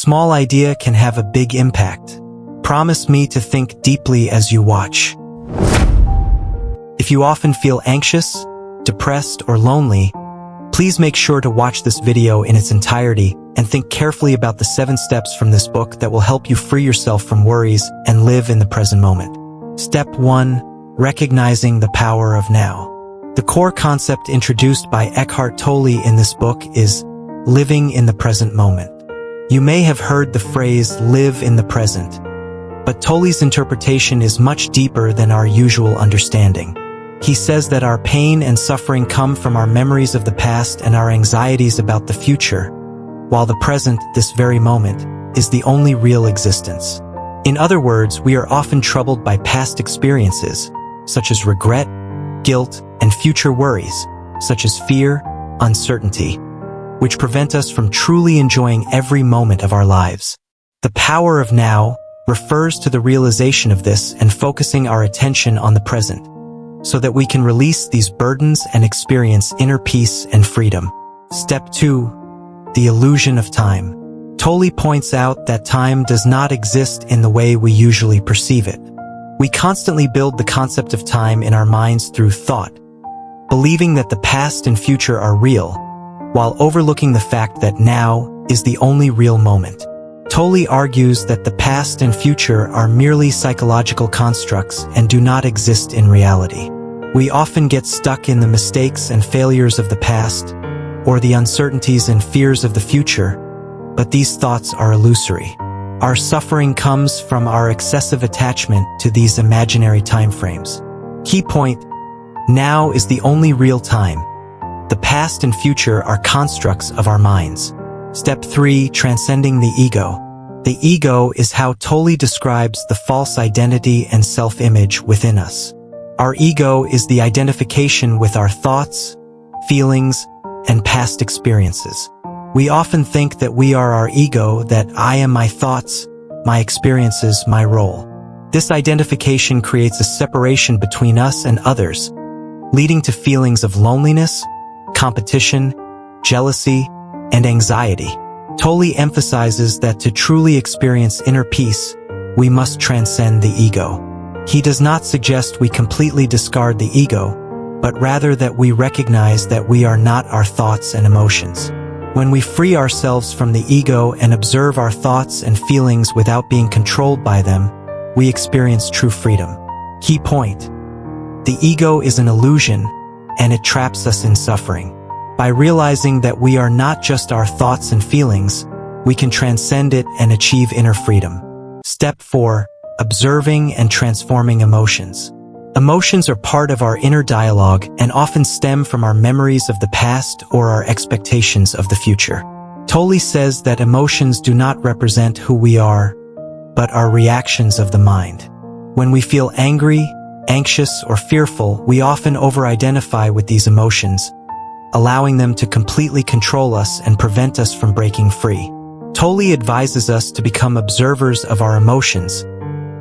small idea can have a big impact. Promise me to think deeply as you watch. If you often feel anxious, depressed, or lonely, please make sure to watch this video in its entirety and think carefully about the 7 steps from this book that will help you free yourself from worries and live in the present moment. Step 1. Recognizing the power of now. The core concept introduced by Eckhart Tolle in this book is living in the present moment. You may have heard the phrase live in the present, but Tolle's interpretation is much deeper than our usual understanding. He says that our pain and suffering come from our memories of the past and our anxieties about the future, while the present, this very moment, is the only real existence. In other words, we are often troubled by past experiences, such as regret, guilt, and future worries, such as fear, uncertainty, which prevent us from truly enjoying every moment of our lives. The power of now refers to the realization of this and focusing our attention on the present, so that we can release these burdens and experience inner peace and freedom. Step 2. The illusion of time. Tolle points out that time does not exist in the way we usually perceive it. We constantly build the concept of time in our minds through thought, believing that the past and future are real, while overlooking the fact that now is the only real moment. Tolle argues that the past and future are merely psychological constructs and do not exist in reality. We often get stuck in the mistakes and failures of the past, or the uncertainties and fears of the future, but these thoughts are illusory. Our suffering comes from our excessive attachment to these imaginary timeframes. Key point: now is the only real time. The past and future are constructs of our minds. Step 3. Transcending the ego. The ego is how Tolle describes the false identity and self-image within us. Our ego is the identification with our thoughts, feelings, and past experiences. We often think that we are our ego, that I am my thoughts, my experiences, my role. This identification creates a separation between us and others, leading to feelings of loneliness, competition, jealousy, and anxiety. Tolle emphasizes that to truly experience inner peace, we must transcend the ego. He does not suggest we completely discard the ego, but rather that we recognize that we are not our thoughts and emotions. When we free ourselves from the ego and observe our thoughts and feelings without being controlled by them, we experience true freedom. Key point: the ego is an illusion, and it traps us in suffering. By realizing that we are not just our thoughts and feelings, we can transcend it and achieve inner freedom. Step 4. Observing and transforming emotions. Emotions are part of our inner dialogue and often stem from our memories of the past or our expectations of the future. Tolle says that emotions do not represent who we are, but are reactions of the mind. When we feel angry, anxious, or fearful, we often over-identify with these emotions, allowing them to completely control us and prevent us from breaking free. Tolle advises us to become observers of our emotions,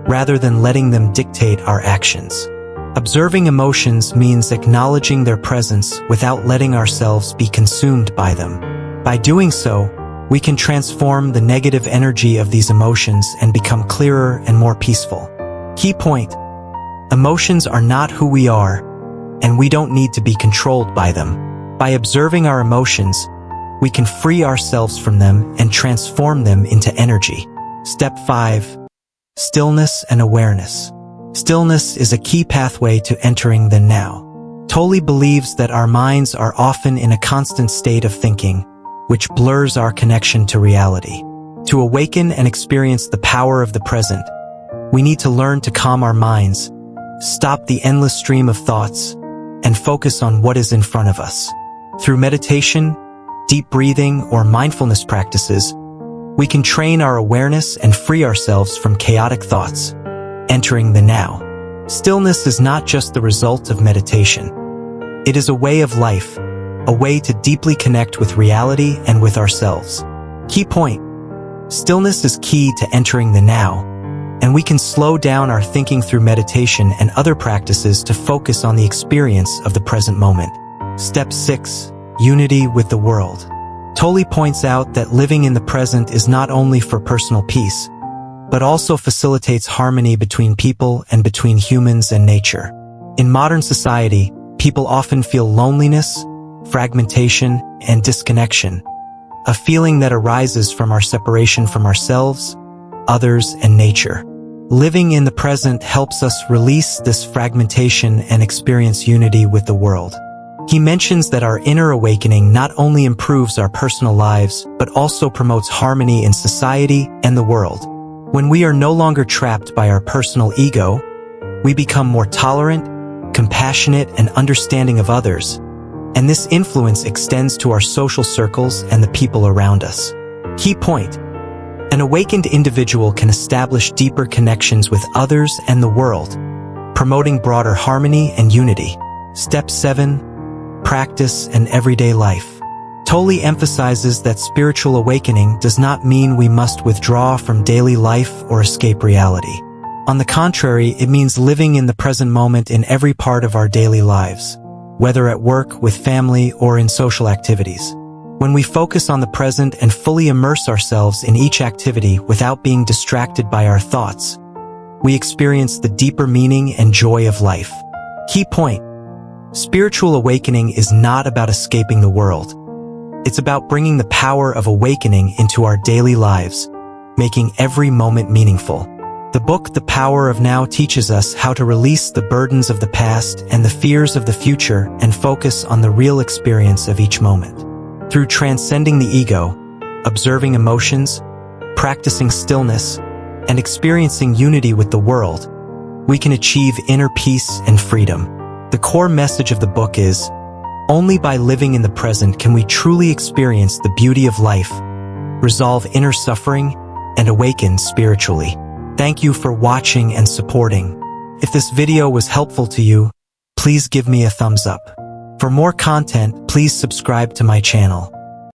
rather than letting them dictate our actions. Observing emotions means acknowledging their presence without letting ourselves be consumed by them. By doing so, we can transform the negative energy of these emotions and become clearer and more peaceful. Key point: emotions are not who we are, and we don't need to be controlled by them. By observing our emotions, we can free ourselves from them and transform them into energy. Step 5. Stillness and awareness. Stillness is a key pathway to entering the now. Tolle believes that our minds are often in a constant state of thinking, which blurs our connection to reality. To awaken and experience the power of the present, we need to learn to calm our minds, stop the endless stream of thoughts, and focus on what is in front of us. Through meditation, deep breathing, or mindfulness practices, we can train our awareness and free ourselves from chaotic thoughts, entering the now. Stillness is not just the result of meditation. It is a way of life, a way to deeply connect with reality and with ourselves. Key point: stillness is key to entering the now, and we can slow down our thinking through meditation and other practices to focus on the experience of the present moment. Step 6. Unity with the world. Tolle points out that living in the present is not only for personal peace, but also facilitates harmony between people and between humans and nature. In modern society, people often feel loneliness, fragmentation, and disconnection, a feeling that arises from our separation from ourselves, others, and nature. Living in the present helps us release this fragmentation and experience unity with the world. He mentions that our inner awakening not only improves our personal lives, but also promotes harmony in society and the world. When we are no longer trapped by our personal ego, we become more tolerant, compassionate, and understanding of others, and this influence extends to our social circles and the people around us. Key point: an awakened individual can establish deeper connections with others and the world, promoting broader harmony and unity. Step 7. Practice and everyday life. Tolle emphasizes that spiritual awakening does not mean we must withdraw from daily life or escape reality. On the contrary, it means living in the present moment in every part of our daily lives, whether at work, with family, or in social activities. When we focus on the present and fully immerse ourselves in each activity without being distracted by our thoughts, we experience the deeper meaning and joy of life. Key point: spiritual awakening is not about escaping the world. It's about bringing the power of awakening into our daily lives, making every moment meaningful. The book The Power of Now teaches us how to release the burdens of the past and the fears of the future and focus on the real experience of each moment. Through transcending the ego, observing emotions, practicing stillness, and experiencing unity with the world, we can achieve inner peace and freedom. The core message of the book is, only by living in the present can we truly experience the beauty of life, resolve inner suffering, and awaken spiritually. Thank you for watching and supporting. If this video was helpful to you, please give me a thumbs up. For more content, please subscribe to my channel.